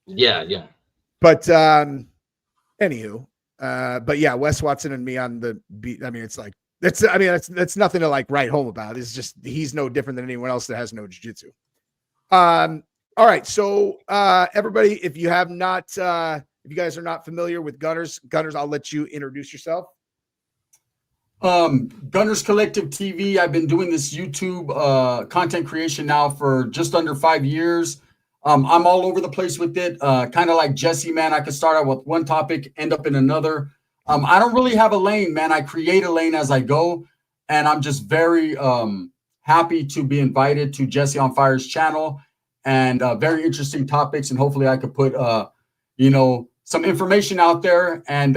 Yeah, yeah. But anywho, but yeah, Wes Watson and me on the beat. I mean, it's like that's nothing to like write home about. It's just he's no different than anyone else that has no jiu-jitsu. All right, so everybody, if you have not, if you guys are not familiar with Gunners, I'll let you introduce yourself. Gunners Collective TV. I've been doing this YouTube content creation now for just under 5 years. I'm all over the place with it. Kind of like Jesse, man. I could start out with one topic, end up in another. I don't really have a lane, man. I create a lane as I go, and I'm just very happy to be invited to Jesse on Fire's channel, and very interesting topics. And hopefully, I could put some information out there and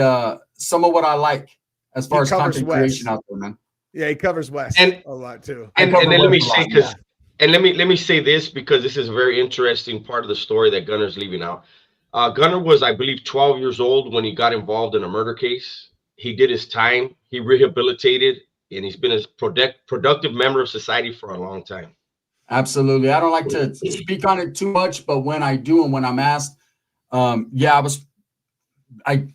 some of what I like as far as content creation out there, man. Yeah, he covers West a lot too. And then let me say, because and let me say this, because this is a very interesting part of the story that Gunner's leaving out. Gunner was, I believe, 12 years old when he got involved in a murder case. He did his time. He rehabilitated, and he's been a productive member of society for a long time. Absolutely. I don't like to speak on it too much, but when I do and when I'm asked, I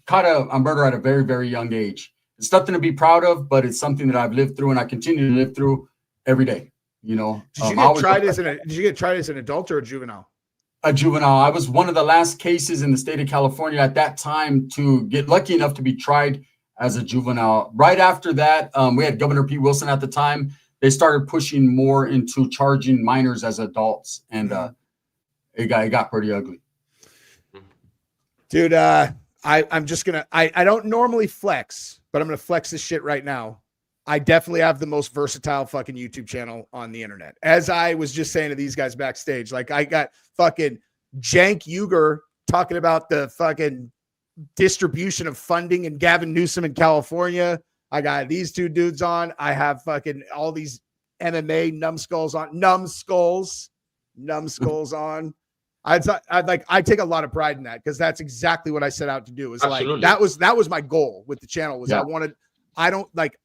caught a murder at a very, very young age. It's nothing to be proud of, but it's something that I've lived through and I continue to live through every day. You know, did you get tried as an adult or a juvenile? A juvenile. I was one of the last cases in the state of California at that time to get lucky enough to be tried as a juvenile. Right after that, we had Governor Pete Wilson at the time. They started pushing more into charging minors as adults, and it got pretty ugly. Dude, I'm just gonna. I don't normally flex, but I'm gonna flex this shit right now. I definitely have the most versatile fucking YouTube channel on the internet. As I was just saying to these guys backstage, like I got fucking Jank Uger talking about the fucking distribution of funding and Gavin Newsom in California. I got these two dudes on. I have fucking all these MMA numbskulls on. I take a lot of pride in that because that's exactly what I set out to do. Is like that was my goal with the channel. Was I don't like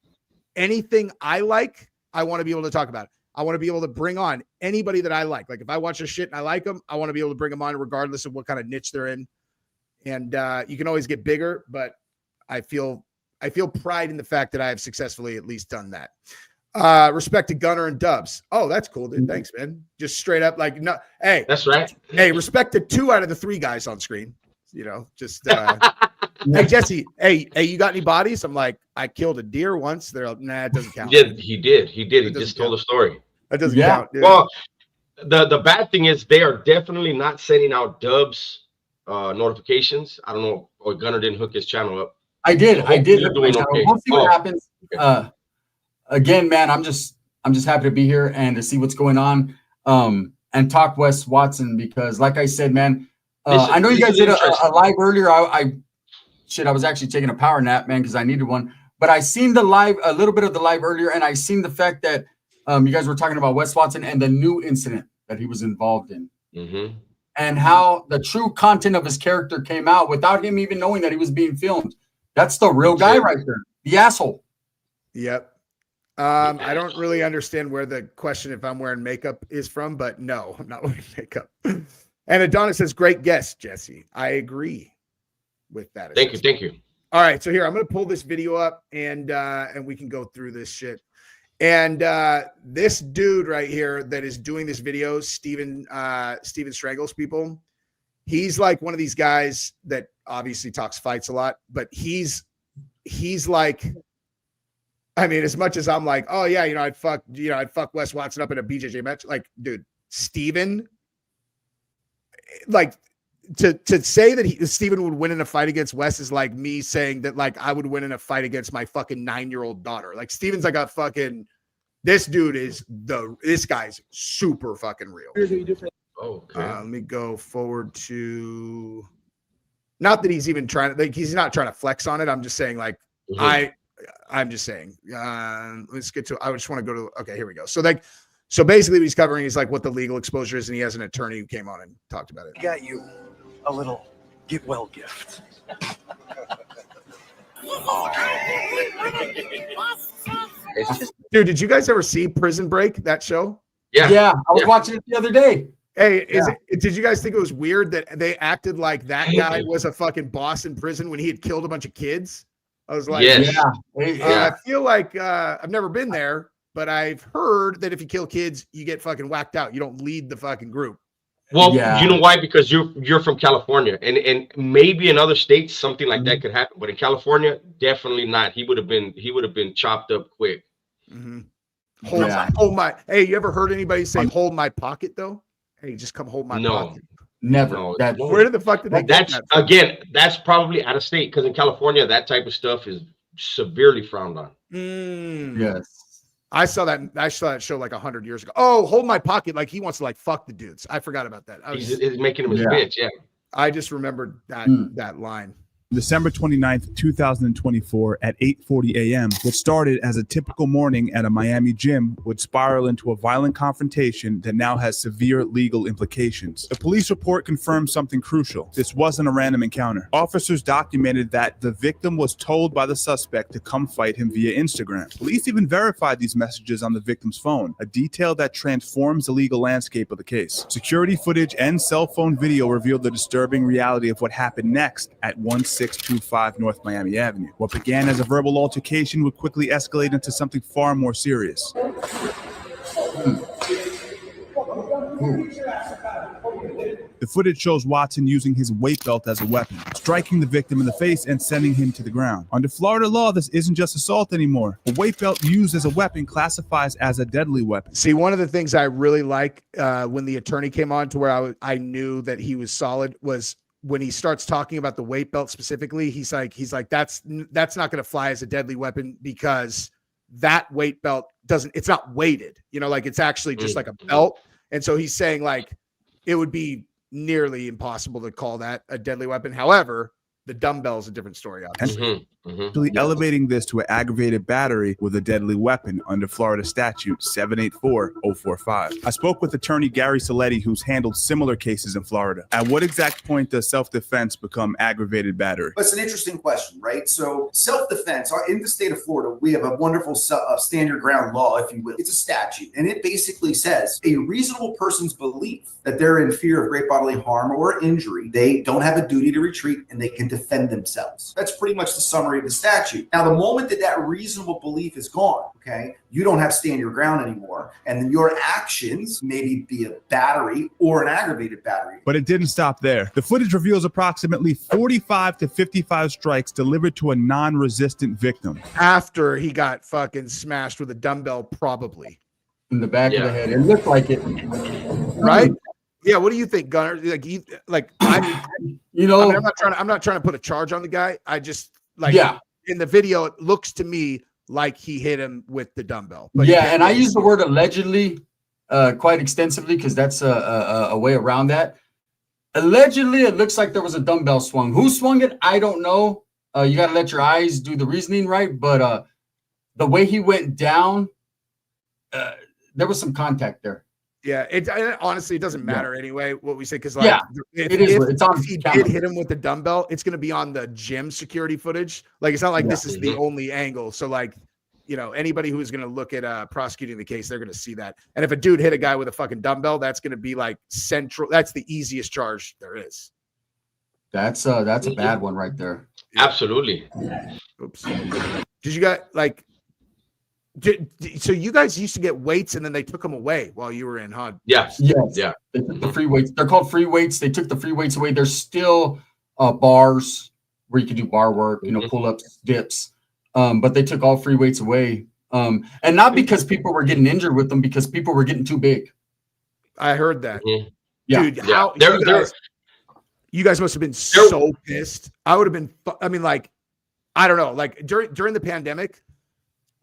anything I like. I want to be able to talk about it. I want to be able to bring on anybody that I like. Like if I watch a shit and I like them, I want to be able to bring them on regardless of what kind of niche they're in. And you can always get bigger, but I feel pride in the fact that I have successfully at least done that. Respect to Gunner and Dubs. Oh, that's cool, dude. Thanks, man. Just straight up, like, no, hey, that's right. Hey, respect to 2 out of the 3 guys on screen. You know, just hey, Jesse. Hey, you got any bodies? I'm like, I killed a deer once. They're like, nah, it doesn't count. He did. He just told a story. That doesn't count. Dude. Well, the bad thing is they are definitely not sending out Dubs notifications. I don't know, or Gunner didn't hook his channel up. I did. You're doing okay. We'll see what happens. Okay. Again, man, I'm just happy to be here and to see what's going on, and talk Wes Watson, because like I said, man, I know you guys did a live earlier. I was actually taking a power nap, man, because I needed one. But I seen the live, a little bit of the live earlier, and I seen the fact that you guys were talking about Wes Watson and the new incident that he was involved in, and how the true content of his character came out without him even knowing that he was being filmed. That's the real guy right there, the asshole. Yep. I don't really understand where the question if I'm wearing makeup is from, but no, I'm not wearing makeup. And Adonis says, great guess, Jesse. I agree with that. Thank you. All right, so here, I'm going to pull this video up and we can go through this shit. And this dude right here that is doing this video, Steven Strangles People, he's like one of these guys that obviously talks fights a lot, but he's like, I mean, as much as I'm like, oh yeah, I'd fuck Wes Watson up in a BJJ match. Like, dude, Steven, like to say that Steven would win in a fight against Wes is like me saying that like I would win in a fight against my fucking 9-year-old daughter. Like Steven's like a fucking, this guy's super fucking real. Okay. Let me go forward to, not that he's even trying to, like, he's not trying to flex on it. I'm just saying like, I'm just saying, let's get to, I just want to go to, okay, here we go. So basically what he's covering is like what the legal exposure is. And he has an attorney who came on and talked about it. I got you a little get well gift. Dude, did you guys ever see Prison Break, that show? Yeah. I was watching it the other day. Hey, did you guys think it was weird that they acted like that guy was a fucking boss in prison when he had killed a bunch of kids? I was like, I feel like I've never been there, but I've heard that if you kill kids, you get fucking whacked out. You don't lead the fucking group. Well, you know why? Because you're from California, and maybe in other states something like that could happen, but in California, definitely not. He would have been chopped up quick. Hold my. Hey, you ever heard anybody say "hold my pocket" though? Hey, just come hold my pocket. Never. No, where the fuck did they get that from? Again, that's probably out of state, because in California that type of stuff is severely frowned on. Yes. I saw that show like 100 years ago. Oh, hold my pocket, like he wants to like fuck the dudes. I forgot about that. He's making him his bitch. Yeah. I just remembered that line. December 29th, 2024 at 8:40 a.m. What started as a typical morning at a Miami gym would spiral into a violent confrontation that now has severe legal implications. The police report confirmed something crucial. This wasn't a random encounter. Officers documented that the victim was told by the suspect to come fight him via Instagram. Police even verified these messages on the victim's phone, a detail that transforms the legal landscape of the case. Security footage and cell phone video revealed the disturbing reality of what happened next at 1625 North Miami Avenue. What began as a verbal altercation would quickly escalate into something far more serious. The footage shows Watson using his weight belt as a weapon, striking the victim in the face and sending him to the ground. Under Florida law, this isn't just assault anymore. A weight belt used as a weapon classifies as a deadly weapon. See, one of the things I really like when the attorney came on to where I knew that he was solid was when he starts talking about the weight belt specifically. He's like that's not going to fly as a deadly weapon because that weight belt it's not weighted, like it's actually just like a belt. And so he's saying like it would be nearly impossible to call that a deadly weapon. However, the dumbbell is a different story, obviously. Elevating this to an aggravated battery with a deadly weapon under Florida statute 784-045. I spoke with attorney Gary Saletti, who's handled similar cases in Florida. At what exact point does self-defense become aggravated battery? That's an interesting question, right? So self-defense, in the state of Florida, we have a wonderful standard ground law, if you will. It's a statute, and it basically says a reasonable person's belief that they're in fear of great bodily harm or injury, they don't have a duty to retreat, and they can defend themselves. That's pretty much the summary of the statute. Now, the moment that reasonable belief is gone, okay, you don't have stand your ground anymore, and then your actions maybe be a battery or an aggravated battery. But it didn't stop there. The footage reveals approximately 45 to 55 strikes delivered to a non-resistant victim. After he got fucking smashed with a dumbbell, probably. In the back of the head. It looked like it. Right? Yeah, what do you think, Gunner? I'm not trying to put a charge on the guy. I just in the video, it looks to me like he hit him with the dumbbell. But and I use the word allegedly quite extensively because that's a way around that. Allegedly, it looks like there was a dumbbell swung. Who swung it? I don't know. You got to let your eyes do the reasoning, right? But the way he went down, there was some contact there. Yeah, honestly, it doesn't matter anyway what we say because if he did hit him with the dumbbell, it's going to be on the gym security footage. Like it's not like this is the only angle. So like, anybody who is going to look at prosecuting the case, they're going to see that. And if a dude hit a guy with a fucking dumbbell, that's going to be like central. That's the easiest charge there is. That's a bad one right there. Absolutely. Oops. Did you got like? So you guys used to get weights and then they took them away while you were in, huh? Yes. Yeah. They took the free weights. They're called free weights. They took the free weights away. There's still bars where you can do bar work, pull-ups, dips. But they took all free weights away. And not because people were getting injured with them, because people were getting too big. I heard that. Yeah. Dude, how you guys must have been so pissed. I would have been, I don't know, like during the pandemic,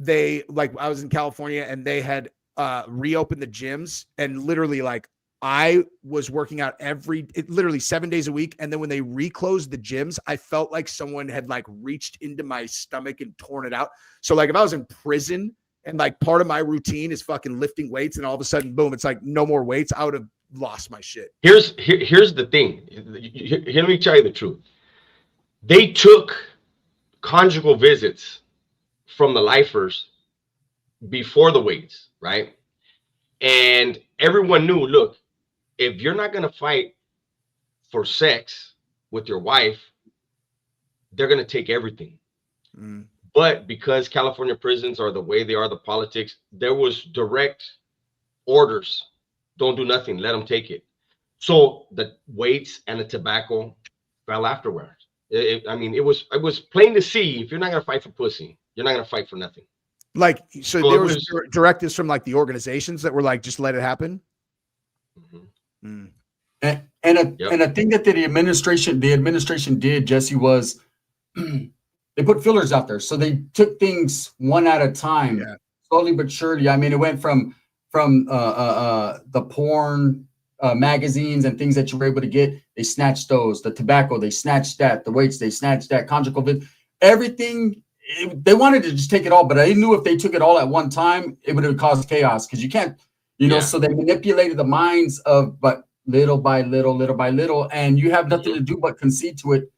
I was in California and they had reopened the gyms and literally I was working out literally 7 days a week. And then when they reclosed the gyms, I felt like someone had reached into my stomach and torn it out. So if I was in prison and part of my routine is fucking lifting weights and all of a sudden, boom, it's no more weights, I would have lost my shit. Here's the thing. Let me tell you the truth. They took conjugal visits from the lifers before the weights, right? And everyone knew, look, if you're not going to fight for sex with your wife, they're going to take everything. But because California prisons are the way they are, the politics, there was direct orders. Don't do nothing. Let them take it. So the weights and the tobacco fell afterwards. I mean, it was plain to see. If you're not going to fight for pussy, you're not going to fight for nothing. Like, so there was directives from like the organizations that were like, just let it happen. And a thing that the administration did, Jesse, was they put fillers out there. So they took things one at a time, slowly but surely. I mean, it went from the porn magazines and things that you were able to get. They snatched those. The tobacco, they snatched that. The weights, they snatched that. Conjugal vid, everything. They wanted to just take it all, but I knew if they took it all at one time, it would have caused chaos, because you can't, so they manipulated the minds of, but little by little, and you have nothing to do but concede to it.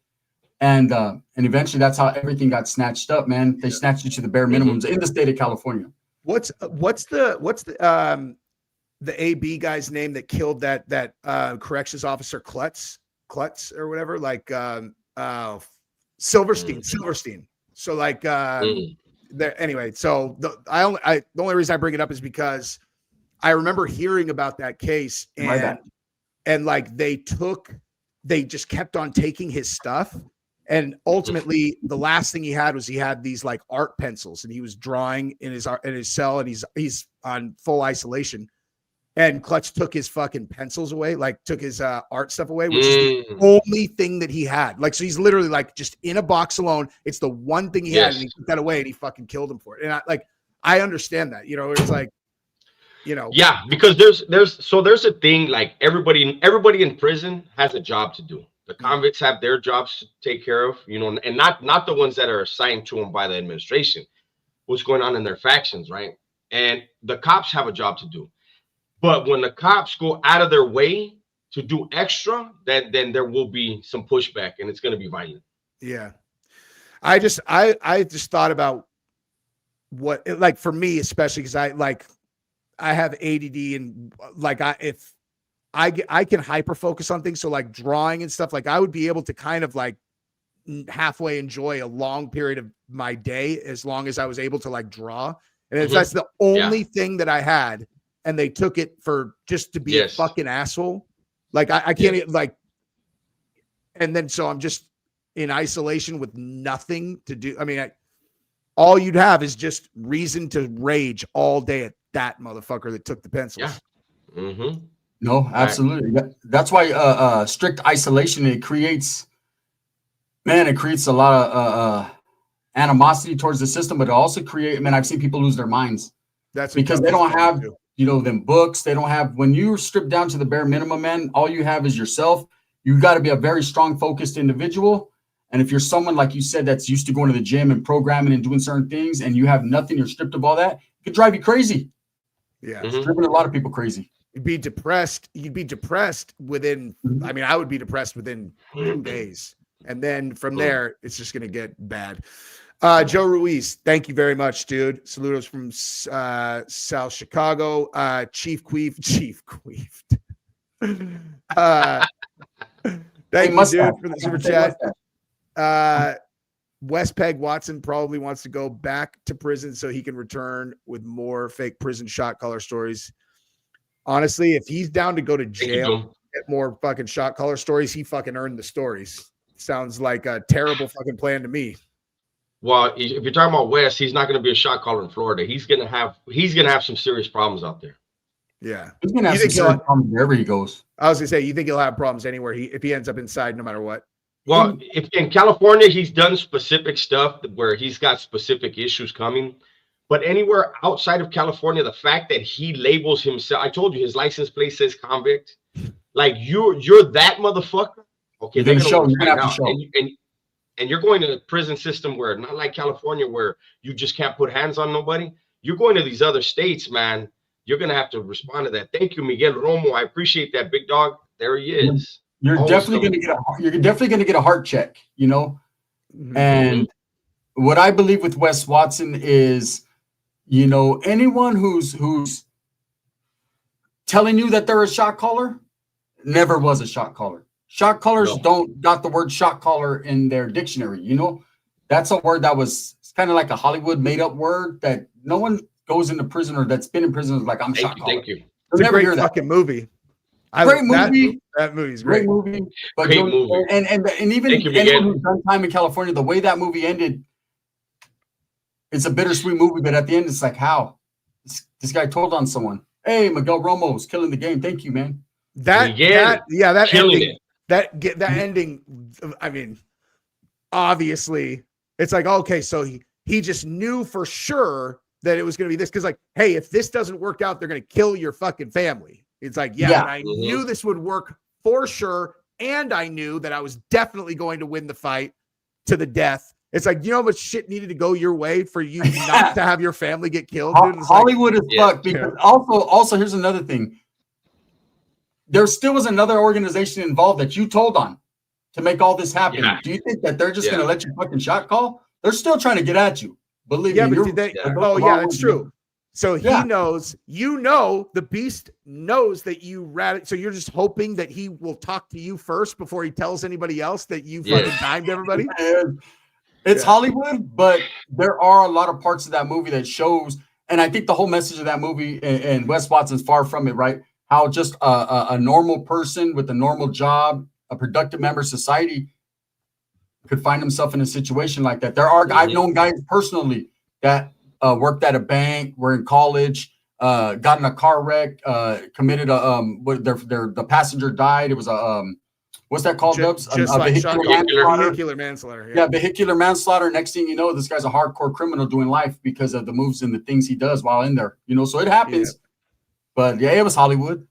And eventually that's how everything got snatched up, man. They snatched you to the bare minimums in the state of California. What's the AB guy's name that killed that corrections officer Klutz or whatever, like Silverstein. So like anyway, so the only reason I bring it up is because I remember hearing about that case, and like they just kept on taking his stuff. And ultimately, the last thing he had these like art pencils, and he was drawing in his cell, and he's on full isolation. And Clutch took his fucking pencils away, like took his art stuff away, which is the only thing that he had. Like, so he's literally like just in a box alone. It's the one thing he had, and he took that away, and he fucking killed him for it. And I understand that, it's like, yeah, because there's a thing, like everybody in prison has a job to do. The convicts have their jobs to take care of, and not the ones that are assigned to them by the administration. What's going on in their factions, right? And the cops have a job to do. But when the cops go out of their way to do extra, then there will be some pushback, and it's going to be violent. Yeah. I just thought about what, like, for me, especially because I have ADD, and like if I can hyper focus on things. So like drawing and stuff, like I would be able to kind of like halfway enjoy a long period of my day as long as I was able to like draw. And if that's the only thing that I had, and they took it for just to be a fucking asshole. Like I can't like, and then, so I'm just in isolation with nothing to do. I mean, all you'd have is just reason to rage all day at that motherfucker that took the pencils. Yeah. No, absolutely. That's why strict isolation, it creates a lot of animosity towards the system, but it also I've seen people lose their minds. That's because they don't have, them books. They don't have, when you're stripped down to the bare minimum, man, all you have is yourself. You got to be a very strong, focused individual. And if you're someone, like you said, that's used to going to the gym and programming and doing certain things, and you have nothing, you're stripped of all that, it could drive you crazy. Yeah. It's driven a lot of people crazy. You'd be depressed within, I mean, I would be depressed within 2 days. And then from there, it's just going to get bad. Joe Ruiz, thank you very much, dude. Saludos from South Chicago. Chief Queef. Thank you, dude, for the super chat. Wes Watson probably wants to go back to prison so he can return with more fake prison shot caller stories. Honestly, if he's down to go to jail, get more fucking shot caller stories, he fucking earned the stories. Sounds like a terrible fucking plan to me. Well, if you're talking about Wes, he's not going to be a shot caller in Florida. He's gonna have some serious problems out there. Yeah, he's gonna have some serious problems wherever he goes. I was gonna say, you think he'll have problems anywhere if he ends up inside, no matter what? Well, if in California he's done specific stuff where he's got specific issues coming, but anywhere outside of California, the fact that he labels himself, I told you his license plate says convict. Like you're that motherfucker. Okay, they're gonna find out. And you're going to a prison system where, not like California, where you just can't put hands on nobody. You're going to these other states, man. You're going to have to respond to that. Thank you, Miguel Romo. I appreciate that, big dog. There he is. You're definitely going to get a heart check, And what I believe with Wes Watson is, anyone who's telling you that they're a shot caller, never was a shot caller. Shot callers don't got the word shot caller in their dictionary. You know, that's a word that was kind of like a Hollywood made up word that no one goes into prison or that's been in prison like I'm shot caller. Thank you. It's a great fucking movie. Great movie. That movie's great. Great movie. But great movie. And even anyone who's done time in California, the way that movie ended, it's a bittersweet movie. But at the end, it's like, how this guy told on someone. Hey, Miguel Romo's killing the game. Thank you, man. That ending. That ending. I mean, obviously, it's like, okay, so he just knew for sure that it was going to be this, because like, hey, if this doesn't work out, they're going to kill your fucking family. It's like, and I knew this would work for sure, and I knew that I was definitely going to win the fight to the death. It's like, you know how much shit needed to go your way for you not to have your family get killed? Dude? Hollywood is fucked. Because also, here's another thing. There still was another organization involved that you told on to make all this happen. Yeah. Do you think that they're just going to let you fucking shot call? They're still trying to get at you. Believe me. But that's true. So he knows, the beast knows that you so you're just hoping that he will talk to you first before he tells anybody else that you fucking timed everybody. It's Hollywood, but there are a lot of parts of that movie that shows, and I think the whole message of that movie, and Wes Watson's far from it, right? How just a normal person with a normal job, a productive member of society could find himself in a situation like that. I've known guys personally that worked at a bank, were in college, got in a car wreck, committed the passenger died. It was a what's that called, Dubs? Vehicular manslaughter. Yeah, vehicular manslaughter. Next thing you know, this guy's a hardcore criminal doing life because of the moves and the things he does while in there. You know, so it happens. Yeah. But it was Hollywood.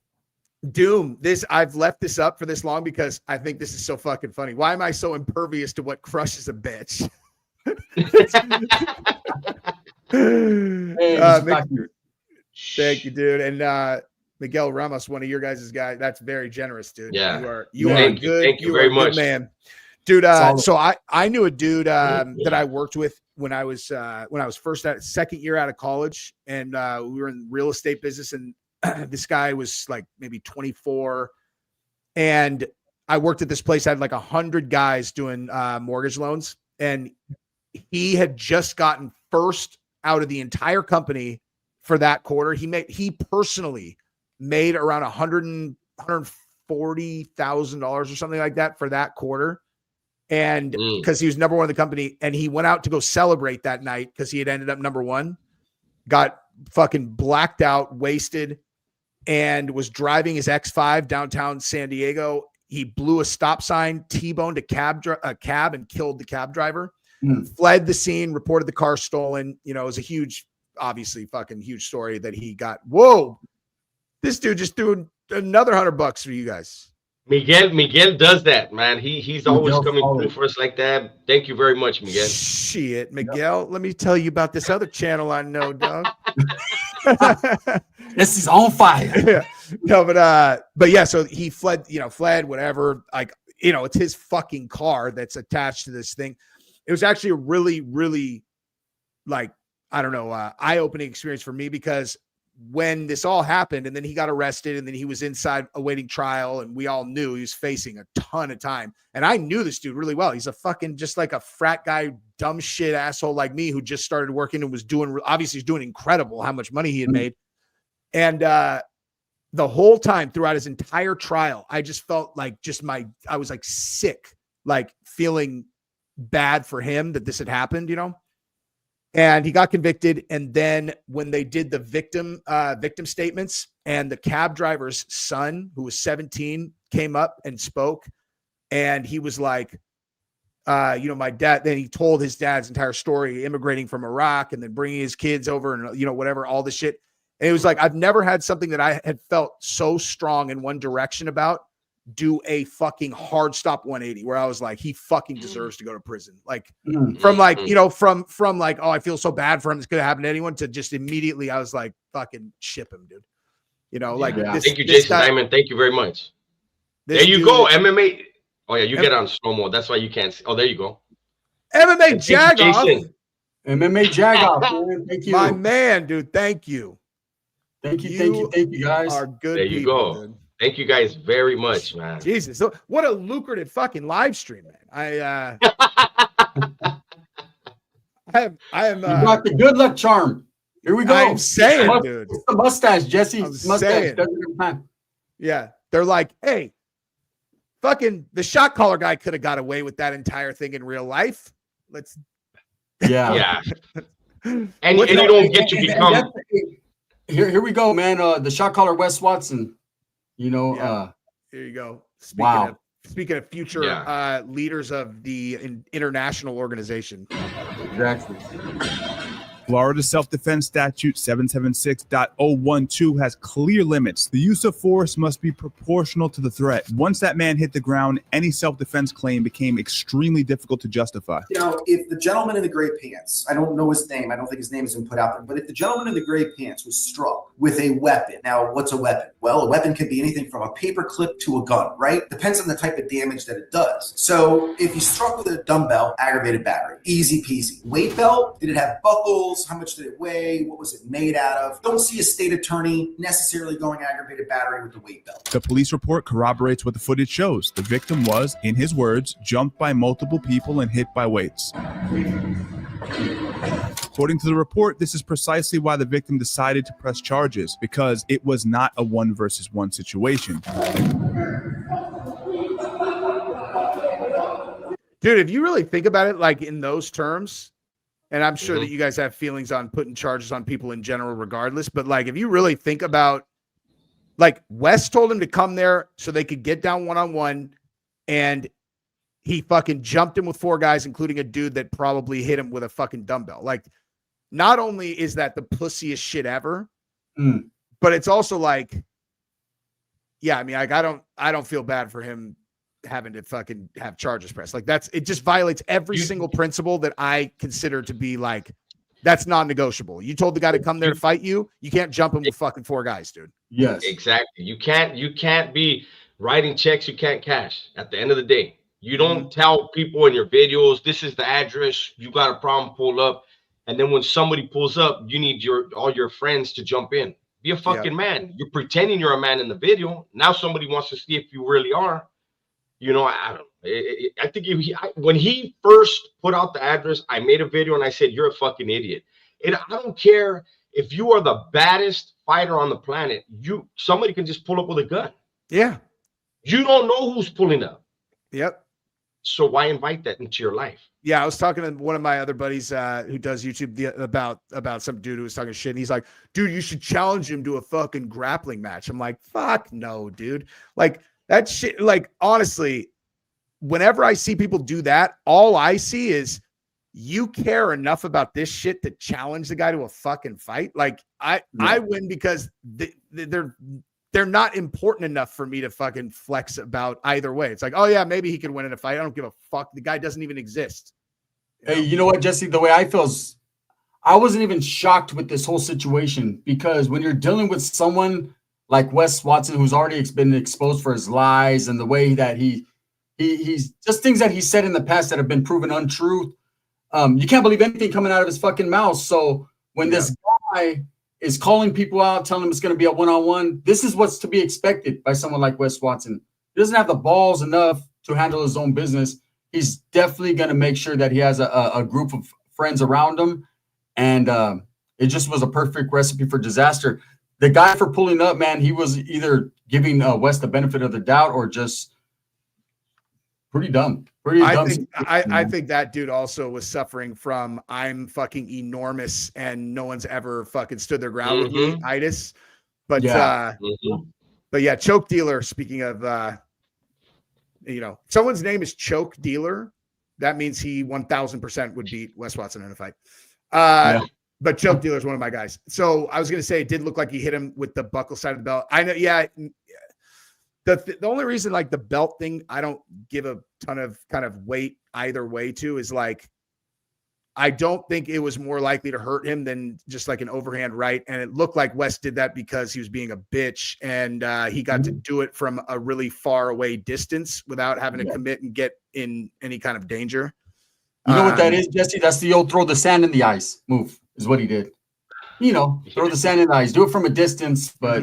Doom. I've left this up for this long because I think this is so fucking funny. Why am I so impervious to what crushes a bitch? Thank you, dude. And Miguel Ramos, one of your guys' guys. That's very generous, dude. Yeah, you are good. Thank you very much, man. Dude. So I knew a dude that I worked with when I was second year out of college, and we were in real estate business, and this guy was like maybe 24, and I worked at this place. I had like 100 guys doing mortgage loans, and he had just gotten first out of the entire company for that quarter. He personally made around $140,000 or something like that for that quarter. And because he was number one in the company, and he went out to go celebrate that night because he had ended up number one, got fucking blacked out, wasted, and was driving his X5 downtown San Diego. He blew a stop sign, T-boned a cab and killed the cab driver. Fled the scene, reported the car stolen. You know, it was a huge, obviously fucking huge story that he got. Whoa, this dude just threw another $100 for you guys. Miguel does that, man. He's always coming through for us like that. Thank you very much, Miguel. Shit, Miguel. Let me tell you about this other channel I know, dog. This is on fire. Yeah. No, but yeah, so he fled, whatever. Like, it's his fucking car that's attached to this thing. It was actually a really, really, like, I don't know, eye-opening experience for me, because when this all happened and then he got arrested and then he was inside awaiting trial, and we all knew he was facing a ton of time. And I knew this dude really well. He's a fucking, just like a frat guy, dumb shit asshole like me, who just started working and was obviously he's doing incredible how much money he had made. And the whole time throughout his entire trial, I just felt like I was like sick, like feeling bad for him that this had happened, and he got convicted. And then when they did the victim statements, and the cab driver's son, who was 17, came up and spoke, and he was like, my dad, then he told his dad's entire story, immigrating from Iraq and then bringing his kids over and, whatever, all this shit. And it was like, I've never had something that I had felt so strong in one direction about do a fucking hard stop 180, where I was like, he fucking deserves to go to prison. Like from like, from like, oh, I feel so bad for him, this could happen to anyone, to just immediately I was like, fucking ship him, dude. Thank you, Jason Diamond. Thank you very much. There you go. MMA. Oh yeah, you get on slow mo. That's why you can't see. Oh, there you go. MMA Jagoff. MMA Jagoff, man. Thank you. My man, dude. Thank you. Thank you, guys. Are good. There you people, go. Dude. Thank you guys very much, man. Jesus, so what a lucrative fucking live stream, man. I am. You got the good luck charm. Here we go. I'm saying, dude. It's the mustache, Jesse. I'm Mustache. saying. Yeah, they're like, hey, fucking the shot caller guy could have got away with that entire thing in real life. Let's. Yeah. And you don't get to become. Here we go, man. The shot caller Wes Watson. You know. Here you go. Speaking of future leaders of the international organization. Exactly. Florida Self-Defense Statute 776.012 has clear limits. The use of force must be proportional to the threat. Once that man hit the ground, any self-defense claim became extremely difficult to justify. You know, if the gentleman in the gray pants, I don't know his name, I don't think his name has been put out there, but if the gentleman in the gray pants was struck with a weapon, now what's a weapon? Well, a weapon could be anything from a paper clip to a gun, right? Depends on the type of damage that it does. So if you struck with a dumbbell, aggravated battery, easy peasy. Weight belt, did it have buckles? How much did it weigh? What was it made out of? Don't see a state attorney necessarily going aggravated battery with the weight belt. The police report corroborates what the footage shows. The victim was, in his words, jumped by multiple people and hit by weights. According to the report, this is precisely why the victim decided to press charges, because it was not a 1-versus-1 situation. Dude, if you really think about it, like in those terms, and I'm sure that you guys have feelings on putting charges on people in general regardless, but like if you really think about, like Wes told him to come there so they could get down one-on-one, and he fucking jumped him with 4 guys, including a dude that probably hit him with a fucking dumbbell. Like, not only is that the pussiest shit ever, but it's also like, yeah, I mean, like I don't feel bad for him having to fucking have charges pressed. Like it just violates every single principle that I consider to be like, that's non-negotiable. You told the guy to come there to fight you. You can't jump him with fucking 4 guys, dude. Yes, exactly. You can't be writing checks you can't cash at the end of the day. You don't tell people in your videos, this is the address, you got a problem, pull up. And then when somebody pulls up, you need all your friends to jump in. Be a fucking man. You're pretending you're a man in the video. Now somebody wants to see if you really are. You know, I don't know. I think when he first put out the address, I made a video and I said, you're a fucking idiot. And I don't care if you are the baddest fighter on the planet. Somebody can just pull up with a gun. Yeah. You don't know who's pulling up. Yep. So why invite that into your life? Yeah, I was talking to one of my other buddies who does YouTube about some dude who was talking shit. And he's like, dude, you should challenge him to a fucking grappling match. I'm like, fuck no, dude. Like that shit, like honestly, whenever I see people do that, all I see is you care enough about this shit to challenge the guy to a fucking fight. Like I win because they're not important enough for me to fucking flex about either way. It's like, oh yeah, maybe he could win in a fight. I don't give a fuck. The guy doesn't even exist. Hey, you know what, Jesse? The way I feel is I wasn't even shocked with this whole situation, because when you're dealing with someone like Wes Watson, who's already been exposed for his lies and the way that he's just things that he said in the past that have been proven untrue. You can't believe anything coming out of his fucking mouth. So when this guy is calling people out, telling them it's going to be a one-on-one, this is what's to be expected by someone like Wes Watson. He doesn't have the balls enough to handle his own business. He's definitely going to make sure that he has a group of friends around him. And it just was a perfect recipe for disaster. The guy for pulling up, man, he was either giving Wes the benefit of the doubt or just pretty dumb. I think that dude also was suffering from I'm fucking enormous and no one's ever fucking stood their ground with me itis. But but yeah, choke dealer. Speaking of someone's name is Choke Dealer. That means he 1000% would beat Wes Watson in a fight. But Choke Dealer is one of my guys. So I was gonna say it did look like he hit him with the buckle side of the belt. I know, yeah. The only reason like the belt thing I don't give a ton of kind of weight either way to is like I don't think it was more likely to hurt him than just like an overhand right. And it looked like Wes did that because he was being a bitch and he got to do it from a really far away distance without having to commit and get in any kind of danger. You know what that is, Jesse? That's the old throw the sand in the ice move is what he did. Throw the sand in the ice, do it from a distance, but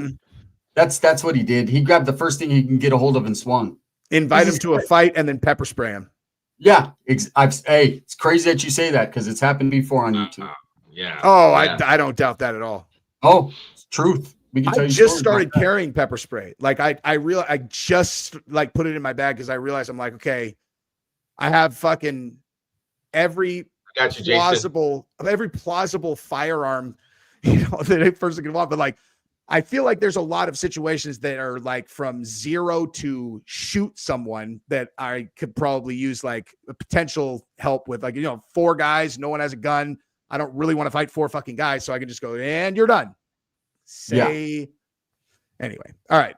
That's what he did. He grabbed the first thing he can get a hold of and swung. Invite him to a fight and then pepper spray him. Yeah. Hey, it's crazy that you say that because it's happened before on YouTube. Yeah. Oh, yeah. I don't doubt that at all. Oh, it's truth. We can tell I you just started carrying pepper spray. Like I just like put it in my bag because I realized I'm like, okay, I have fucking every plausible firearm, that a person can want. But like, I feel like there's a lot of situations that are like from 0 to shoot someone that I could probably use like a potential help with, like, 4 guys, no one has a gun. I don't really want to fight 4 fucking guys. So I can just go, and you're done. Anyway. All right.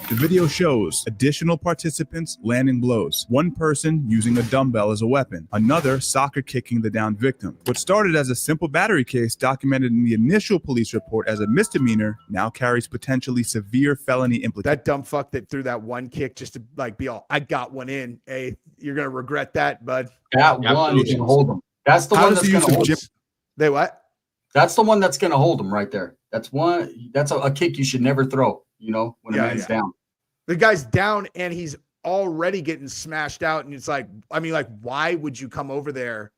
The video shows additional participants landing blows. One person using a dumbbell as a weapon, another soccer kicking the downed victim. What started as a simple battery case documented in the initial police report as a misdemeanor now carries potentially severe felony implications. That dumb fuck that threw that one kick just to like be all, I got one in. Hey, you're going to regret that, bud. That one can hold him. That's the one that's going to hold him. They what? That's the one that's going to hold him right there. That's a kick you should never throw, when a man's down. The guy's down and he's already getting smashed out. And it's like, why would you come over there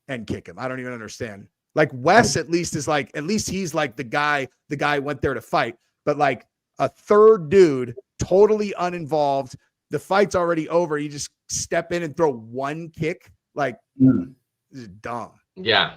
and kick him? I don't even understand. Like Wes at least he's like the guy went there to fight, but like a third dude, totally uninvolved. The fight's already over. You just step in and throw one kick. Like, this is dumb. Yeah.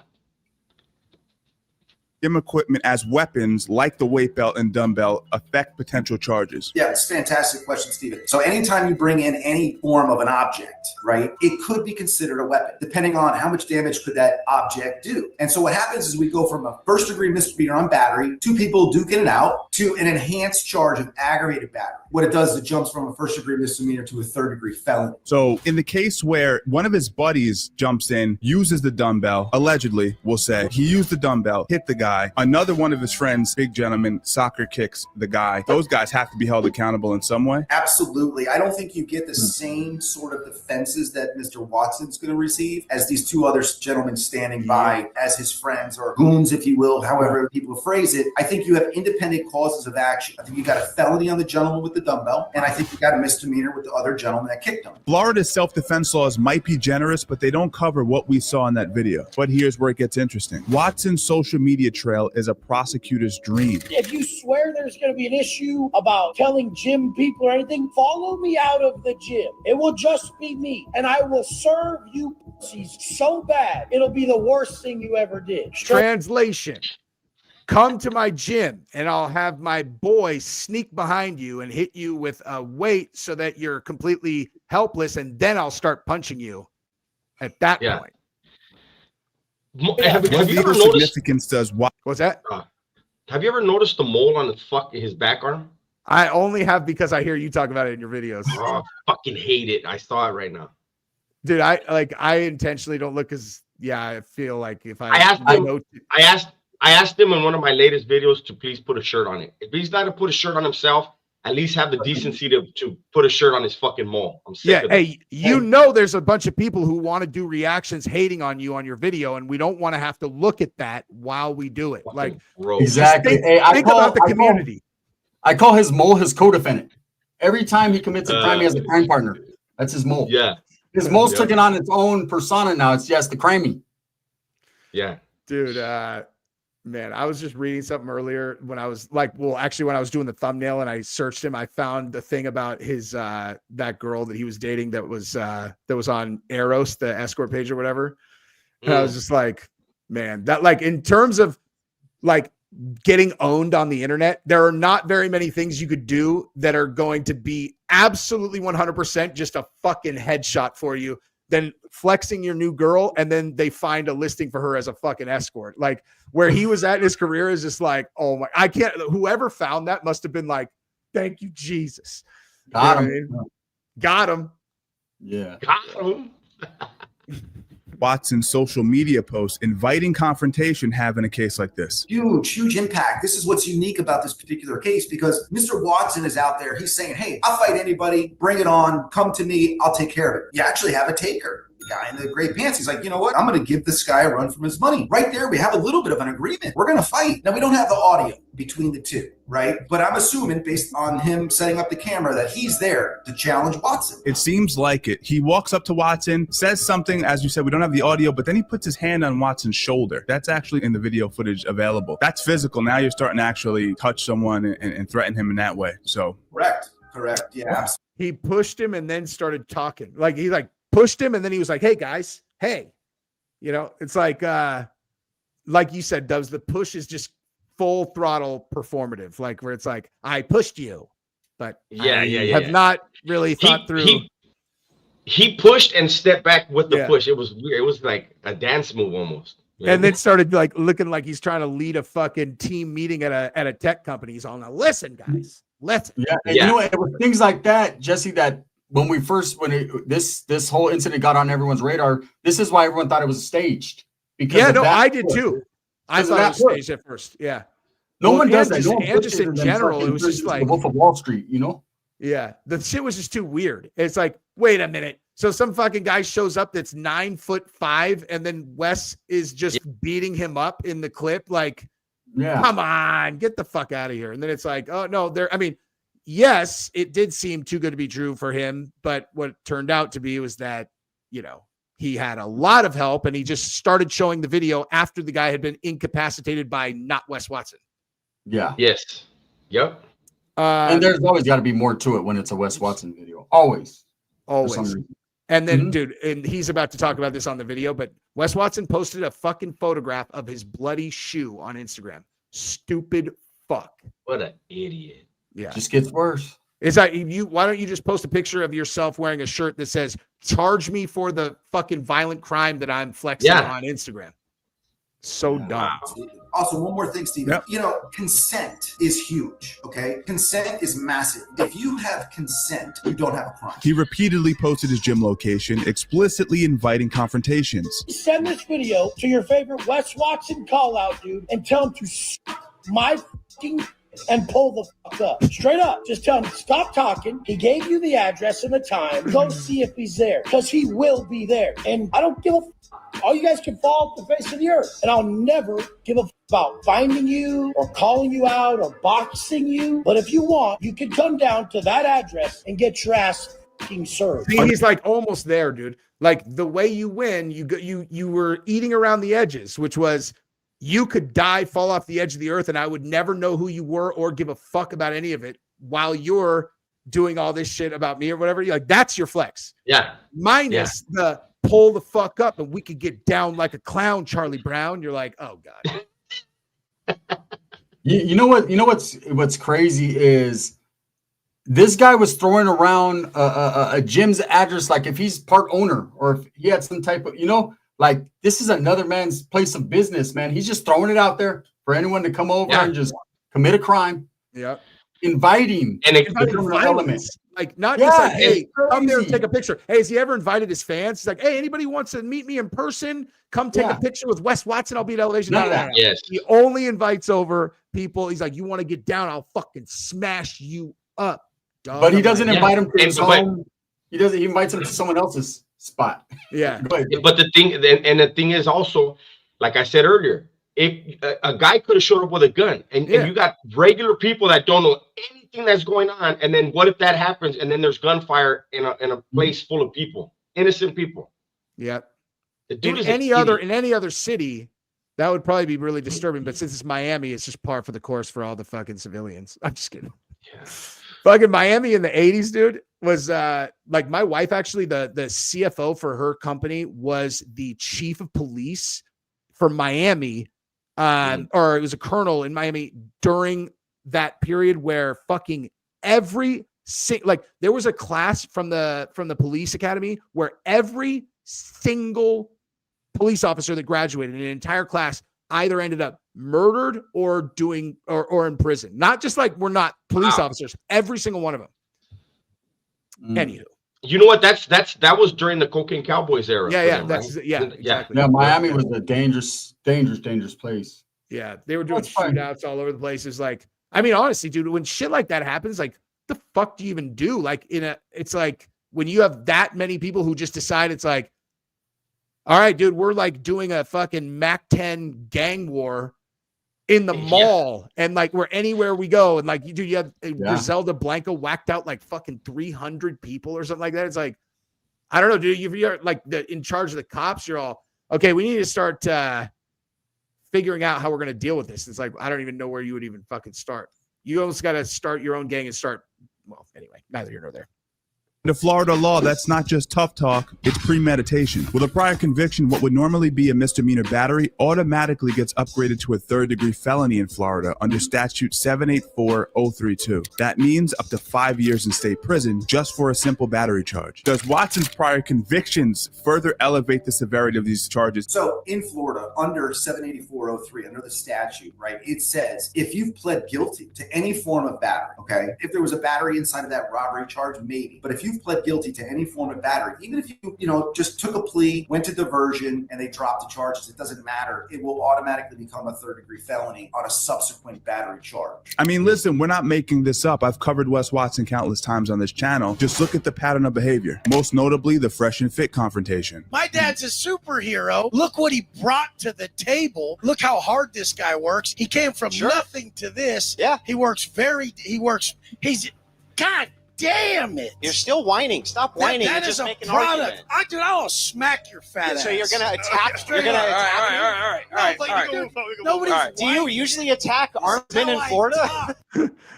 Gym equipment as weapons like the weight belt and dumbbell affect potential charges? Yeah, it's a fantastic question, Stephen. So anytime you bring in any form of an object, right, it could be considered a weapon, depending on how much damage could that object do. And so what happens is we go from a first-degree misdemeanor on battery, 2 people duking it out, to an enhanced charge of aggravated battery. What it does is it jumps from a first-degree misdemeanor to a third-degree felony. So in the case where one of his buddies jumps in, uses the dumbbell, allegedly, we'll say, he used the dumbbell, hit the guy, another one of his friends, big gentleman, soccer kicks the guy. Those guys have to be held accountable in some way? Absolutely. I don't think you get the same sort of defenses that Mr. Watson's going to receive as these 2 other gentlemen standing by as his friends or goons, if you will, however people phrase it. I think you have independent causes of action. I think you got a felony on the gentleman with the dumbbell, and I think you got a misdemeanor with the other gentleman that kicked him. Florida's self-defense laws might be generous, but they don't cover what we saw in that video. But here's where it gets interesting. Watson's social media trail is a prosecutor's dream. If you swear there's going to be an issue about telling gym people or anything, follow me out of the gym. It will just be me, and I will serve you pussies so bad, it'll be the worst thing you ever did. Translation. Come to my gym and I'll have my boy sneak behind you and hit you with a weight so that you're completely helpless. And then I'll start punching you at that point. Have you ever noticed? What's that? Have you ever noticed the mole on his back arm? I only have because I hear you talk about it in your videos. Oh, I fucking hate it. I saw it right now. Dude, I intentionally don't look as I feel like if I asked him in one of my latest videos to please put a shirt on it. If he's not to put a shirt on himself, at least have the decency to put a shirt on his fucking mole. I'm sick of it. There's a bunch of people who want to do reactions hating on you on your video, and we don't want to have to look at that while we do it. Like, exactly. Think about the community. I call his mole his co-defendant. Every time he commits a crime, he has a crime partner. That's his mole. Yeah. His mole's taking on its own persona now. It's the crimey. Yeah. Dude, man, I was just reading something earlier when I was when I was doing the thumbnail and I searched him, I found the thing about his that girl that he was dating that was on Eros, the escort page or whatever. And I was just like, man, that like in terms of like getting owned on the internet, there are not very many things you could do that are going to be absolutely 100% just a fucking headshot for you than flexing your new girl and then they find a listing for her as a fucking escort. Like where he was at in his career is just like, oh my, I can't, whoever found that must have been like, thank you, Jesus. Got him. I mean? Got him. Yeah. Got him. Watson's social media posts inviting confrontation have in a case like this? Huge impact. This is what's unique about this particular case because Mr. Watson is out there. He's saying, hey, I'll fight anybody. Bring it on. Come to me. I'll take care of it. You actually have a taker. guy in the gray pants. He's like, you know what? I'm going to give this guy a run from his money. Right there, we have a little bit of an agreement. We're going to fight. Now, we don't have the audio between the two, right? But I'm assuming, based on him setting up the camera, that he's there to challenge Watson. It seems like it. He walks up to Watson, says something, as you said, we don't have the audio, but then he puts his hand on Watson's shoulder. That's actually in the video footage available. That's physical. Now you're starting to actually touch someone and threaten him in that way. So Correct. Yeah, absolutely. He pushed him and then started talking. Like he pushed him and then he was like, hey guys, hey, it's like you said, Dubs, the push is just full throttle performative, like where it's like, I pushed you, but I have not really thought through. He pushed and stepped back with the push. It was weird. It was like a dance move almost. And then started like looking like he's trying to lead a fucking team meeting at a tech company. He's all, now listen, guys, listen. Yeah, and you know, it was things like that, Jesse, that when this whole incident got on everyone's radar, this is why everyone thought it was staged. Because I did too. I thought it was staged at first. Yeah. No one does that. And just in general, it was just like the Wolf of Wall Street, Yeah, the shit was just too weird. It's like, wait a minute. So some fucking guy shows up that's 9'5", and then Wes is just beating him up in the clip. Like, come on, get the fuck out of here. And then it's like, oh no, yes, it did seem too good to be true for him, but what turned out to be was that, he had a lot of help, and he just started showing the video after the guy had been incapacitated by not Wes Watson. Yeah. Yes. Yep. And there's always got to be more to it when it's a Wes Watson video. Always. And then, dude, and he's about to talk about this on the video, but Wes Watson posted a fucking photograph of his bloody shoe on Instagram. Stupid fuck. What an idiot. Yeah. Just gets worse. It's like, why don't you just post a picture of yourself wearing a shirt that says, charge me for the fucking violent crime that I'm flexing on Instagram. So dumb. Also, one more thing, Steve. Yep. Consent is huge, okay? Consent is massive. If you have consent, you don't have a crime. He repeatedly posted his gym location, explicitly inviting confrontations. Send this video to your favorite Wes Watson call-out dude and tell him to my fucking and pull the fuck up. Straight up. Just tell him, stop talking. He gave you the address and the time. Go see if he's there, because he will be there. And I don't give a fuck. All you guys can fall off the face of the earth. And I'll never give a fuck about finding you or calling you out or boxing you. But if you want, you can come down to that address and get your ass fucking served. See, he's like almost there, dude. Like the way you win, you were eating around the edges, which was, you could die, fall off the edge of the earth, and I would never know who you were or give a fuck about any of it while you're doing all this shit about me or whatever. You're like, that's your flex. Yeah. Minus the pull the fuck up and we could get down like a clown, Charlie Brown. You're like, oh God. You know what's crazy is this guy was throwing around a gym's address, like if he's part owner or if he had some type of, like, this is another man's place of business, man. He's just throwing it out there for anyone to come over and just commit a crime. Yeah. Inviting. And elements. Like, not just like, hey, come there and take a picture. Hey, has he ever invited his fans? He's like, hey, anybody wants to meet me in person? Come take a picture with Wes Watson. I'll be at Elevation. Yes. He only invites over people. He's like, you want to get down? I'll fucking smash you up. Dog. But he doesn't invite him to his home. He invites him to someone else's spot. Yeah. But the thing is also, like I said earlier, if a guy could have showed up with a gun and you got regular people that don't know anything that's going on, and then what if that happens and then there's gunfire in a place full of people, innocent people? Yeah. In any other city, that would probably be really disturbing. But since it's Miami, it's just par for the course for all the fucking civilians. I'm just kidding. Yeah. Fucking Miami in the 80s, dude, was like my wife, actually, the CFO for her company was the chief of police for Miami, or it was a colonel in Miami during that period where fucking there was a class from the police academy where every single police officer that graduated, an entire class, either ended up murdered or doing or in prison. Not just like we're not police officers, every single one of them. Anywho, you know what? That was during the Cocaine Cowboys era. Exactly. Yeah, Miami was a dangerous place. Yeah, they were doing shootouts all over the place. It's like, I mean, honestly, dude, when shit like that happens, like, the fuck do you even do? Like, it's like when you have that many people who just decide, it's like, all right, dude, we're like doing a fucking MAC-10 gang war in the mall, and like we're anywhere we go, and like you have Griselda Blanco whacked out like fucking 300 people or something like that. It's like, I don't know, dude. You're like in charge of the cops. You're all okay. We need to start figuring out how we're gonna deal with this. It's like, I don't even know where you would even fucking start. You almost got to start your own gang and start. Well, anyway, neither here nor there. The Florida law, that's not just tough talk, it's premeditation. With a prior conviction, what would normally be a misdemeanor battery automatically gets upgraded to a third-degree felony in Florida under statute 784032. That means up to 5 years in state prison just for a simple battery charge. Does Watson's prior convictions further elevate the severity of these charges? So in Florida, under 78403, under the statute, right, it says if you've pled guilty to any form of battery, okay, if there was a battery inside of that robbery charge, maybe, but if you've pled guilty to any form of battery, even if you just took a plea, went to diversion, and they dropped the charges, it doesn't matter. It will automatically become a third-degree felony on a subsequent battery charge. I mean, listen, we're not making this up. I've covered Wes Watson countless times on this channel. Just look at the pattern of behavior. Most notably, the fresh and fit confrontation. My dad's a superhero. Look what he brought to the table. Look how hard this guy works. He came from nothing to this. Yeah. He's God damn it. You're still whining. Stop whining. That and is just a make an product. argument. I'll smack your fat ass. So you're going to attack? You're going to attack me? All right. Nobody's Do you usually attack armed men in Florida?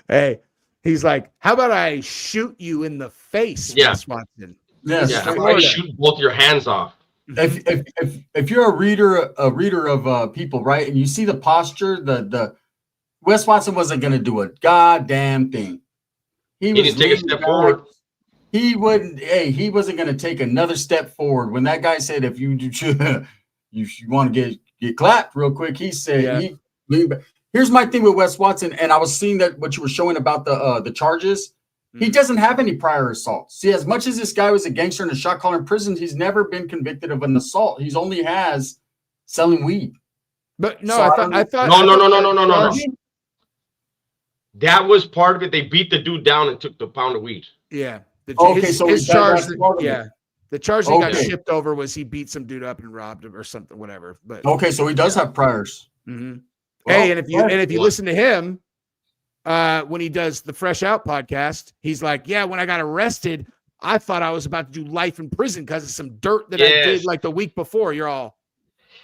Hey, he's like, how about I shoot you in the face, Wes Watson? Yes. How about I shoot both your hands off? If you're a reader of people, right, and you see the posture, the Wes Watson wasn't going to do a goddamn thing. He didn't take a step forward. He wouldn't. Hey, he wasn't going to take another step forward. When that guy said, "If you want to get clapped real quick," he said, "Here's my thing with Wes Watson." And I was seeing that what you were showing about the charges. He doesn't have any prior assaults. See, as much as this guy was a gangster and a shot caller in prison, he's never been convicted of an assault. He's only has selling weed. But no, So I thought no. That was part of it. They beat the dude down and took the pound of weed. Yeah. His charge. The charge he got Okay. shipped over was he beat some dude up and robbed him or something, whatever. But Okay, so he does have priors. Mm-hmm. Well, hey, and if you listen to him, when he does the Fresh Out podcast, he's like, yeah, when I got arrested, I thought I was about to do life in prison because of some dirt that I did like the week before. You're all.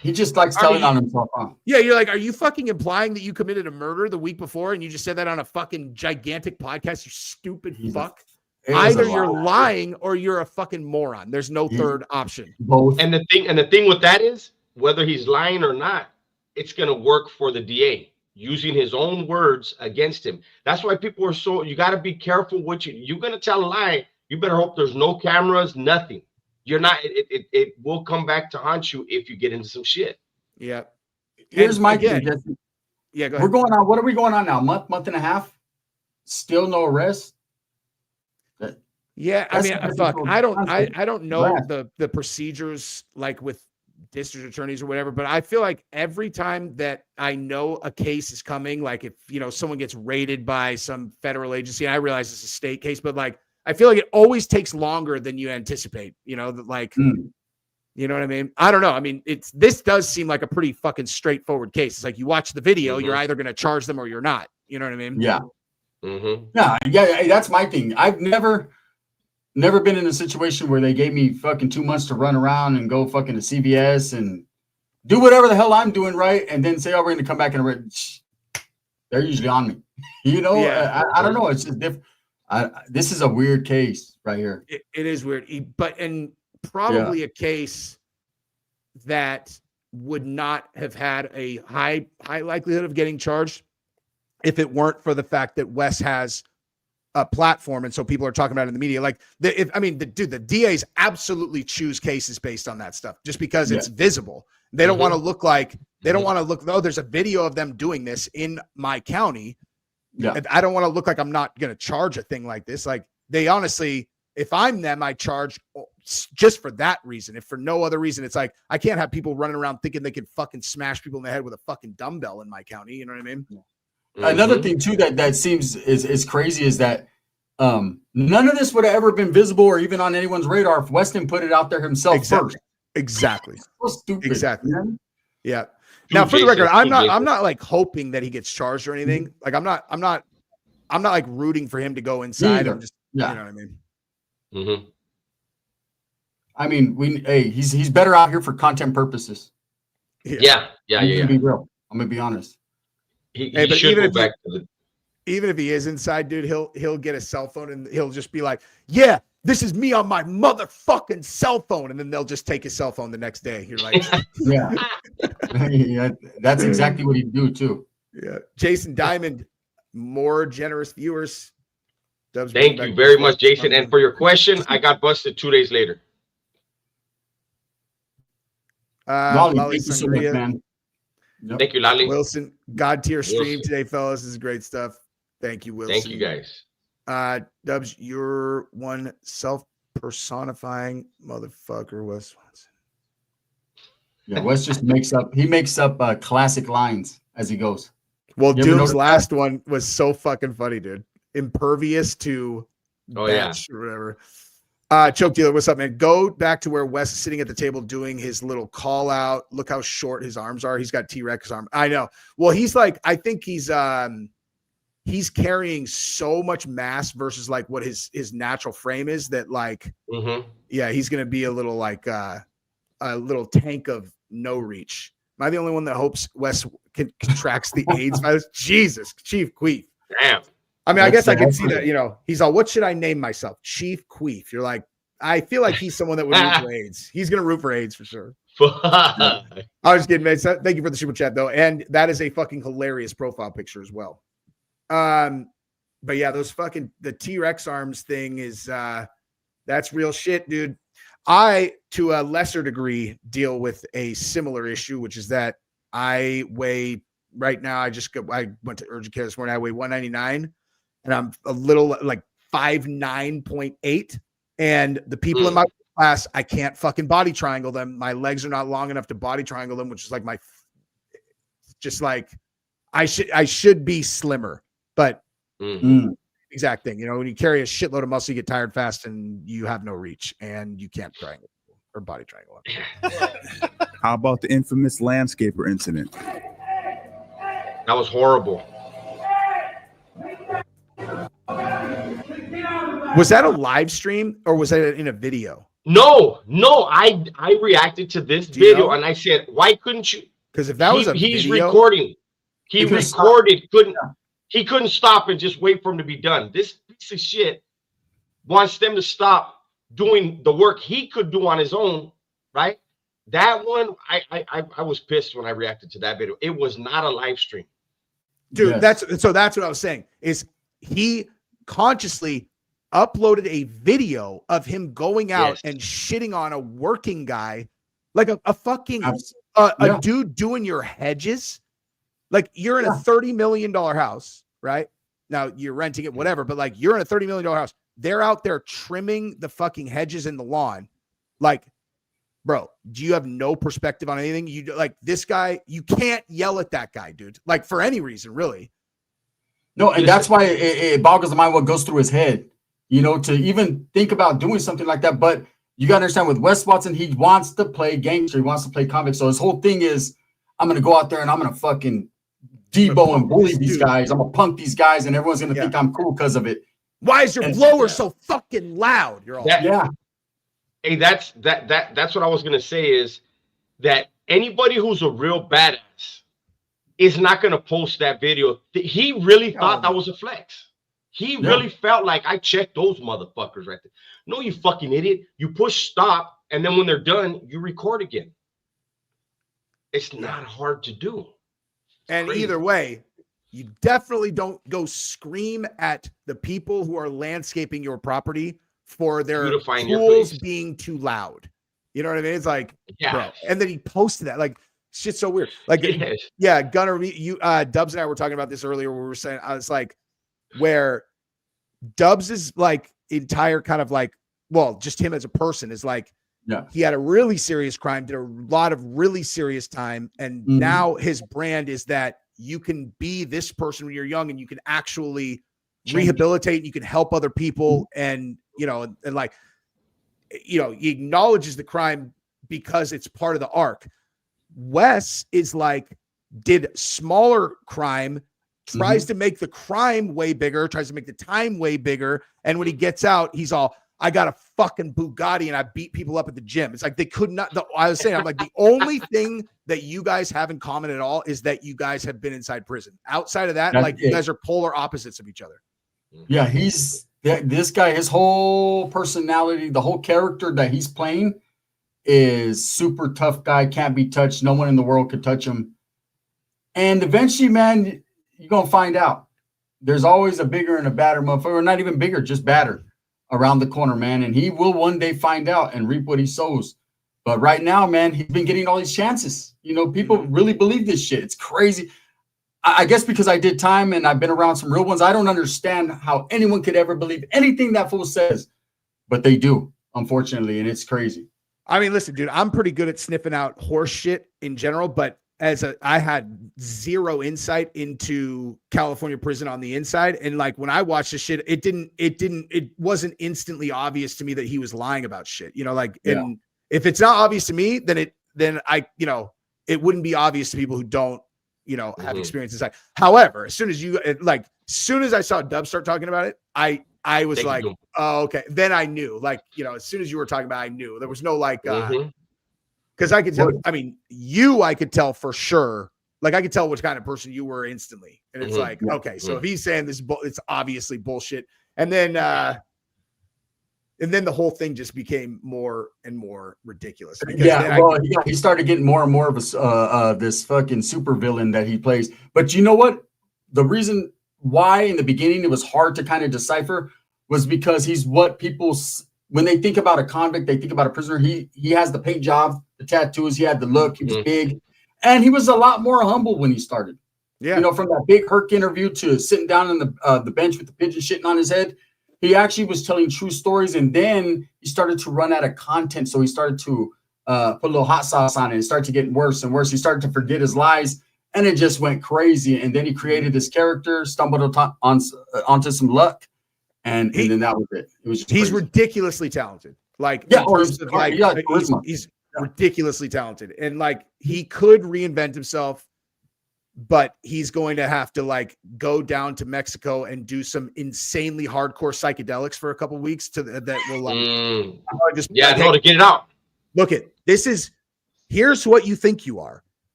He just likes telling on himself. Huh? Yeah, you're like, are you fucking implying that you committed a murder the week before and you just said that on a fucking gigantic podcast, you stupid fuck? Either you're lying or you're a fucking moron. There's no third option. Both. And the thing with that is, whether he's lying or not, it's gonna work for the DA using his own words against him. That's why people are you gotta be careful what you're gonna tell a lie. You better hope there's no cameras, nothing. You're not, it will come back to haunt you if you get into some shit. Yeah. Here's my thing. Yeah, go ahead. We're going on. What are we going on now? Month and a half? Still no arrest? Yeah, I mean, fuck. I don't know the procedures like with district attorneys or whatever, but I feel like every time that I know a case is coming, like if someone gets raided by some federal agency, and I realize it's a state case, but like I feel like it always takes longer than you anticipate. You know what I mean? I don't know. I mean, this does seem like a pretty fucking straightforward case. It's like you watch the video, you're either going to charge them or you're not. You know what I mean? Yeah. Mm-hmm. Yeah. That's my thing. I've never been in a situation where they gave me fucking 2 months to run around and go fucking to CVS and do whatever the hell I'm doing, right? And then say, oh, we're going to come back and they're usually on me. I don't know. It's just different. This is a weird case right here. It is weird, but probably a case that would not have had a high likelihood of getting charged if it weren't for the fact that Wes has a platform, and so people are talking about it in the media. Like, the DAs absolutely choose cases based on that stuff, just because it's visible. They don't want to look like oh, there's a video of them doing this in my county. Yeah, I don't want to look like I'm not going to charge a thing like this. Like, they honestly, if I'm them, I charge just for that reason. If for no other reason, it's like I can't have people running around thinking they can fucking smash people in the head with a fucking dumbbell in my county. You know what I mean? Mm-hmm. Another thing too that seems is crazy is that none of this would have ever been visible or even on anyone's radar if Weston put it out there himself first. Exactly. So stupid. Exactly. Man. Yeah. True, Now, for the Jason, record, I'm Jason. not like hoping that he gets charged or anything. Like, I'm not like rooting for him to go inside. I'm just, you know what I mean? Mm-hmm. I mean, he's better out here for content purposes. Yeah. I'm gonna be real. I'm gonna be honest. He but should even go if back to the. Even if he is inside, dude, he'll get a cell phone and he'll just be like, "Yeah, this is me on my motherfucking cell phone," and then they'll just take his cell phone the next day. You're like, yeah. Yeah, that's exactly what he'd do too. Yeah, Jason Diamond, more generous viewers. Dubs, thank you very much, Jason. And for your question, I got busted 2 days later. Lolly, thank you so much, man. Yep. Thank you, Lolly. Wilson, God tier stream today, fellas. This is great stuff. Thank you, Wilson. Thank you, guys. Dubs, you're one self-personifying motherfucker, Wes Watson. Yeah, Wes just makes up classic lines as he goes. Well, Doom's last one was so fucking funny, dude. Impervious to or whatever. Choke Dealer, what's up, man? Go back to where Wes is sitting at the table doing his little call out. Look how short his arms are. He's got T-Rex arm. I know. Well, he's like, I think he's carrying so much mass versus like what his natural frame is that like, yeah, he's gonna be a little like a little tank of no reach. Am I the only one that hopes Wes contracts the AIDS virus? Jesus, Chief Queef. Damn. I mean, I guess I can see that, you know, he's all, what should I name myself? Chief Queef. You're like, I feel like he's someone that would root for AIDS. He's going to root for AIDS for sure. I was kidding, man. Thank you for the super chat, though. And that is a fucking hilarious profile picture as well. But yeah, the T-Rex arms thing is, that's real shit, dude. I, to a lesser degree, deal with a similar issue, which is that I weigh right now. I went to urgent care this morning. I weigh 199. And I'm a little like 5'9.8. And the people in my class, I can't fucking body triangle them. My legs are not long enough to body triangle them, which is like I should be slimmer, but exact thing. You know, when you carry a shitload of muscle, you get tired fast and you have no reach and you can't triangle or body triangle. How about the infamous landscaper incident? That was horrible. Was that a live stream or was that in a video? No. I reacted to this video and I said, why couldn't you? Because if that was he's video, recording. He couldn't stop and just wait for him to be done. This piece of shit wants them to stop doing the work he could do on his own, right? That one, I was pissed when I reacted to that video. It was not a live stream. Dude, that's what I was saying. Is he consciously uploaded a video of him going out and shitting on a working guy, like a fucking a dude doing your hedges. Like you're in a $30 million house, right? Now you're renting it, whatever, but like you're in a $30 million house. They're out there trimming the fucking hedges in the lawn. Like, bro, do you have no perspective on anything? You like this guy, you can't yell at that guy, dude. Like for any reason, really. No, and that's why it boggles the mind what goes through his head, you know, to even think about doing something like that. But you got to understand with Wes Watson, he wants to play gangster. He wants to play convict. So his whole thing is, I'm going to go out there and I'm going to fucking Debo and bully these guys. I'm going to punk these guys and everyone's going to think I'm cool because of it. Why is your blower so fucking loud? You're all Hey, that's what I was going to say is that anybody who's a real badass is not going to post that video. He really thought that was a flex. He really felt like I checked those motherfuckers right there. No, you fucking idiot. You push stop, and then when they're done, you record again. It's not hard to do. And either way, you definitely don't go scream at the people who are landscaping your propery for their tools being too loud. You know what I mean? It's like, bro. And then he posted that. Like, shit's so weird. Like, Gunner, you Dubs and I were talking about this earlier where we were saying, I was like, where Dubs is like entire kind of like, well, just him as a person is like, he had a really serious crime, did a lot of really serious time. And now his brand is that you can be this person when you're young and you can actually rehabilitate and you can help other people. And, you know, and like, you know, he acknowledges the crime because it's part of the arc. Wes is like, did smaller crime, tries to make the crime way bigger, tries to make the time way bigger. And when he gets out, he's all, I got a fucking Bugatti and I beat people up at the gym. It's like they could not. I was saying, I'm like, the only thing that you guys have in common at all is that you guys have been inside prison. Outside of that, like you guys are polar opposites of each other. Yeah, this guy, his whole personality, the whole character that he's playing is super tough guy, can't be touched. No one in the world could touch him. And eventually, man, you're going to find out. There's always a bigger and a badder motherfucker, or not even bigger, just badder around the corner, man. And he will one day find out and reap what he sows. But right now, man, he's been getting all these chances. You know, people really believe this shit. It's crazy. I guess because I did time and I've been around some real ones, I don't understand how anyone could ever believe anything that fool says. But they do, unfortunately, and it's crazy. I mean, listen, dude, I'm pretty good at sniffing out horse shit in general, but I had zero insight into California prison on the inside. And like, when I watched this shit, it wasn't instantly obvious to me that he was lying about shit, you know, like, and if it's not obvious to me, then I, you know, it wouldn't be obvious to people who don't, you know, have experience inside. However, as soon as I saw Dub start talking about it, I was like, oh, okay. Then I knew, like, you know, as soon as you were talking about it, I knew there was no like, because I could tell, I mean, I could tell for sure. Like, I could tell which kind of person you were instantly. And it's like, okay, so if he's saying this, it's obviously bullshit. And then the whole thing just became more and more ridiculous. He started getting more and more of this fucking super villain that he plays. But you know what? The reason why in the beginning it was hard to kind of decipher was because he's what people, when they think about a convict, they think about a prisoner. He has the paint job, the tattoos, he had the look, he was big, and he was a lot more humble when he started. Yeah, you know, from that big Herc interview to sitting down on the bench with the pigeon shitting on his head, he actually was telling true stories. And then he started to run out of content, so he started to put a little hot sauce on it. It started to get worse and worse. He started to forget his lies, and it just went crazy. And then he created this character, stumbled onto some luck. And then that was it. It was just he's crazy. Ridiculously talented. Like, he's ridiculously talented. And like, he could reinvent himself, but he's going to have to like go down to Mexico and do some insanely hardcore psychedelics for a couple of weeks to that will to get it out. Look here's what you think you are.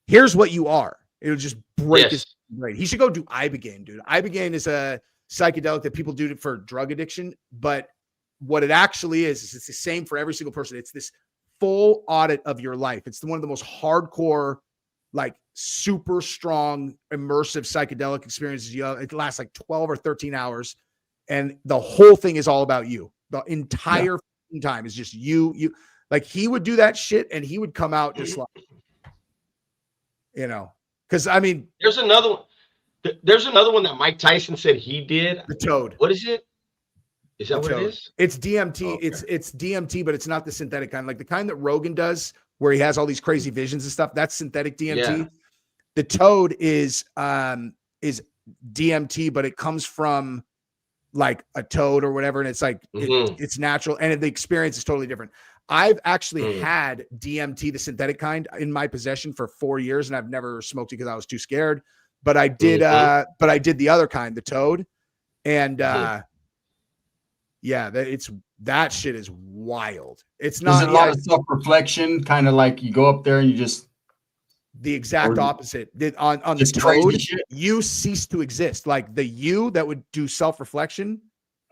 Here's what you are. It'll just break his brain. He should go do Ibogaine, dude. Ibogaine is a psychedelic that people do for drug addiction, but what it actually is it's the same for every single person. It's this full audit of your life. It's one of the most hardcore, like super strong, immersive psychedelic experiences. It lasts like 12 or 13 hours. And the whole thing is all about you. The entire time is just you. Like, he would do that shit and he would come out just like, you know, because I mean, there's another one. There's another one that Mike Tyson said he did. The Toad. What is it? Is that what it is? It's DMT. Oh, okay. It's DMT, but it's not the synthetic kind. Like the kind that Rogan does, where he has all these crazy visions and stuff. That's synthetic DMT. Yeah. The Toad is DMT, but it comes from like a toad or whatever, and it's like it's natural, and the experience is totally different. I've actually had DMT, the synthetic kind, in my possession for 4 years, and I've never smoked it because I was too scared. But I did, but I did the other kind, the Toad, and that shit is wild. It's not a lot of self-reflection, kind of like you go up there and you just the exact opposite. On the Toad, you cease to exist. Like the you that would do self-reflection,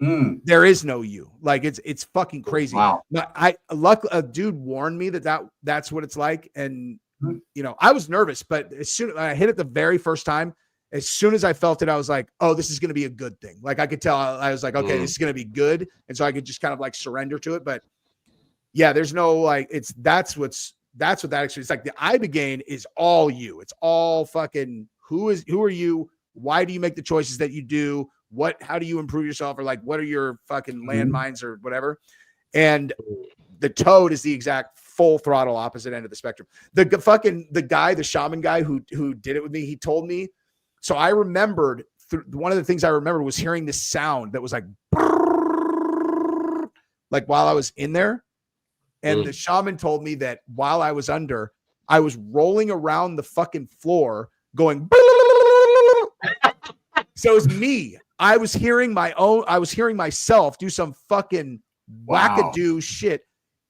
there is no you. Like it's fucking crazy. Wow. A dude warned me that's what it's like, and you know, I was nervous, but as soon as I hit it the very first time, as soon as I felt it, I was like, oh, this is going to be a good thing. Like I could tell, I was like, okay, this is going to be good. And so I could just kind of like surrender to it. But yeah, there's no, like, that's what that actually, it's like the Ibogaine is all you. It's all fucking, who are you? Why do you make the choices that you do? How do you improve yourself? Or like, what are your fucking landmines or whatever? And the Toad is the exact full throttle opposite end of the spectrum. The shaman guy who did it with me, he told me. So I remembered one of the things I remembered was hearing this sound that was like while I was in there. And the shaman told me that while I was under, I was rolling around the fucking floor going. So it was me. I was hearing myself do some fucking wackadoo shit.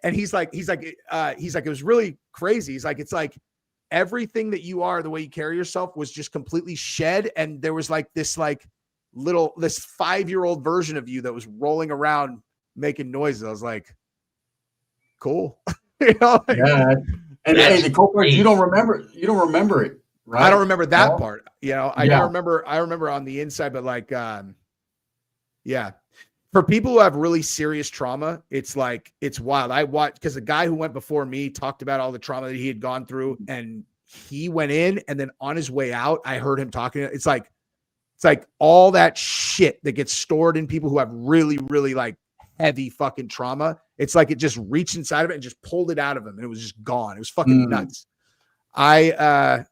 And he's like, it was really crazy. He's like, it's like everything that you are, the way you carry yourself was just completely shed. And there was like this 5-year-old version of you that was rolling around making noises. I was like, cool. You know? Yeah. And hey, the cool part, you don't remember it, right? I don't remember that part. You know, I remember on the inside, but like, yeah. For people who have really serious trauma, it's like, it's wild. I watched, because the guy who went before me talked about all the trauma that he had gone through, and he went in, and then on his way out, I heard him talking. It's like all that shit that gets stored in people who have really, really like heavy fucking trauma. It's like it just reached inside of it and just pulled it out of him, and it was just gone. It was fucking nuts. I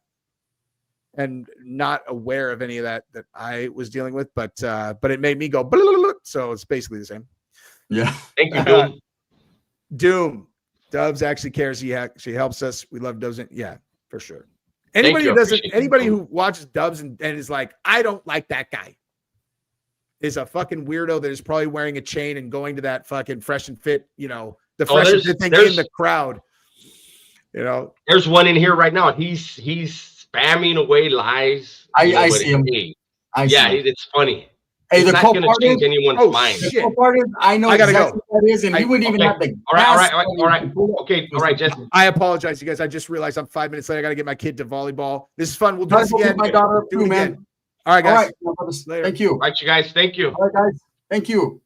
am not aware of any of that I was dealing with, but it made me go blah, blah, blah, so it's basically the same. Yeah. Thank you, Doom. Doom. Dubs actually cares. He actually helps us. We love Dubs. Yeah, for sure. Anybody who watches Dubs and is like, I don't like that guy, is a fucking weirdo that is probably wearing a chain and going to that fucking Fresh and Fit, you know, the Fresh and Fit thing in the crowd. You know, there's one in here right now. He's spamming away lies. I see him. It's funny. Hey, it's the not going to change anyone's mind. The cool part is, I know exactly what that is, and you wouldn't even have the. All right. Okay, all right, Jesse. I apologize, you guys. I just realized I'm 5 minutes late. I got to get my kid to volleyball. This is fun. We'll do this again. My daughter, do it again. All right, guys. All right, thank you. All right, you guys. Thank you. All right, guys. Thank you.